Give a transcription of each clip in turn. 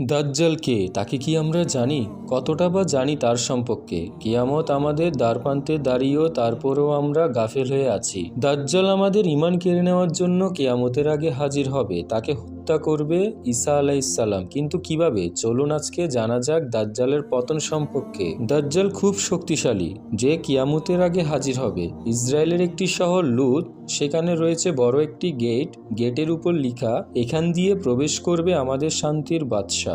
দাজ্জাল কে? তাকে কি আমরা জানি? কতটা বা জানি তার সম্পর্কে? কিয়ামত আমাদের দ্বারপ্রান্তে দাঁড়িয়েও তারপরেও আমরা গাফেল হয়ে আছি। দাজ্জাল আমাদের ঈমান কেড়ে নেওয়ার জন্য কিয়ামতের আগে হাজির হবে। তাকে হত্যা করবে ঈসা আলাইহিসসালাম। কিন্তু কিভাবে? চলুন আজকে জানা যাক দাজ্জালের পতন সম্পর্কে। দাজ্জাল খুব শক্তিশালী, যে কিয়ামতের আগে হাজির হবে। ইসরায়েলের একটি শহর লুদ, সেখানে রয়েছে বড় একটি গেট। গেটের উপর লিখা, এখান দিয়ে প্রবেশ করবে আমাদের শান্তির বাদশা।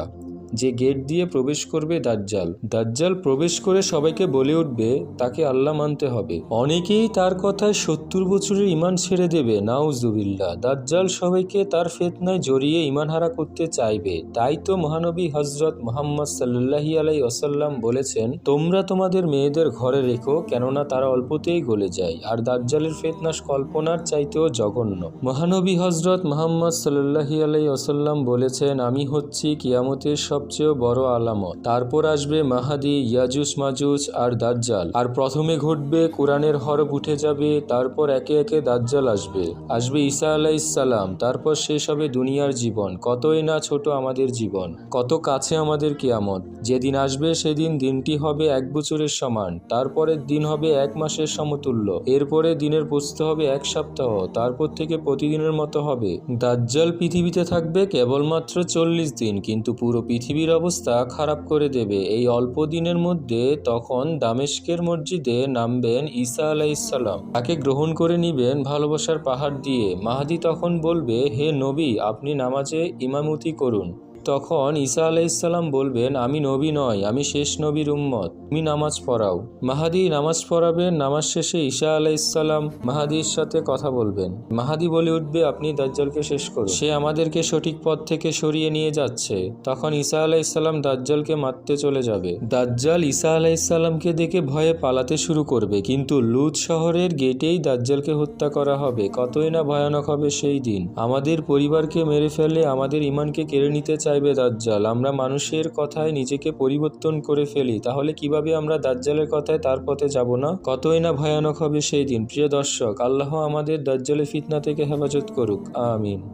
যে গেট দিয়ে প্রবেশ করবে দাজ্জাল। দাজ্জাল প্রবেশ করে সবাইকে বলে উঠবে তাকে আল্লাহ মানতে হবে। অনেকেই তার কথায় 70 বছরের ঈমান ছেড়ে দেবে। নাউজুবিল্লাহ। দাজ্জাল সবাইকে তার ফিতনায় জড়িয়ে ঈমানহারা করতে চাইবে। তাই তো মহানবী হযরত মুহাম্মদ সাল্লাল্লাহু আলাইহি ওয়াসাল্লাম বলেছেন, তোমরা তোমাদের মেয়েদের ঘরে রেখো, কেননা তারা অল্পতেই গলে যায়। আর দাজ্জালের ফিতনা কল্পনার চাইতেও জঘন্য। মহানবী হযরত মুহাম্মদ সাল্লাল্লাহু আলাইহি ওয়াসাল্লাম বলেছেন, আমি হচ্ছি কিয়ামতের সবচেয়ে বড় আলামত। তারপর আসবে মাহাদি, ইয়াজুজ মাজুজ আর দাজ্জাল। আর প্রথমে ঘটবে কোরআনের হরফ উঠে যাবে, তারপর একে একে দাজ্জাল আসবে ঈসা আলাইহিসসালাম। তারপর শেষ হবে দুনিয়ার জীবন। কতই না ছোট আমাদের জীবন, কত কাছে আমাদের কিয়ামত। যেদিন আসবে সেদিন দিনটি হবে 1 বছরের সমান, তারপরের দিন হবে 1 মাসের সমতুল্য, এরপরে দিনের প্রস্থ হবে 1 সপ্তাহ, তারপর থেকে প্রতিদিনের মতো হবে। দাজ্জাল পৃথিবীতে থাকবে কেবলমাত্র 40 দিন, কিন্তু পুরো পৃথিবীর অবস্থা খারাপ করে দেবে এই অল্প দিনের মধ্যে। তখন দামেস্কের মসজিদে নামবেন ঈসা আলাইহিসসালাম। তাকে গ্রহণ করে নিবেন ভালোবাসার পাহাড় দিয়ে। মাহদী তখন বলবে, হে নবী, আপনি নামাজে ইমামতি করুন। তখন ঈসা আলাইহিসসালাম বলবেন, আমি নবী নয়, আমি শেষ নবীর উম্মত, তুমি নামাজ পড়াও। মাহাদী নামাজ পড়াবেন। নামাজ শেষে ঈসা আলাইহিসসালাম মাহাদীর সাথে কথা বলবেন। মাহাদী বলে উঠবে, আপনি দাজ্জালকে শেষ করুন, সে আমাদেরকে সঠিক পথ থেকে সরিয়ে নিয়ে যাচ্ছে। তখন ঈসা আলাইহিসসালাম দাজ্জালকে মারতে চলে যাবে। দাজ্জাল ঈসা আলাইহিসসালামকে দেখে ভয়ে পালাতে শুরু করবে, কিন্তু লুদ শহরের গেটেই দাজ্জালকে হত্যা করা হবে। কতই না ভয়ানক হবে সেই দিন। আমাদের পরিবারকে মেরে ফেলে আমাদের ঈমানকে কেড়ে নিতে চাইবে দাজ্জাল। আমরা মানুষের কথায় নিজেকে পরিবর্তন করে ফেলি, তাহলে কিভাবে আমরা দাজ্জালের কথায় তার পথে যাব না? কতই না ভয়ানক হবে সেই দিন। প্রিয় দর্শক, আল্লাহ আমাদের দাজ্জালের ফিতনা থেকে হেফাজত করুক। আমিন।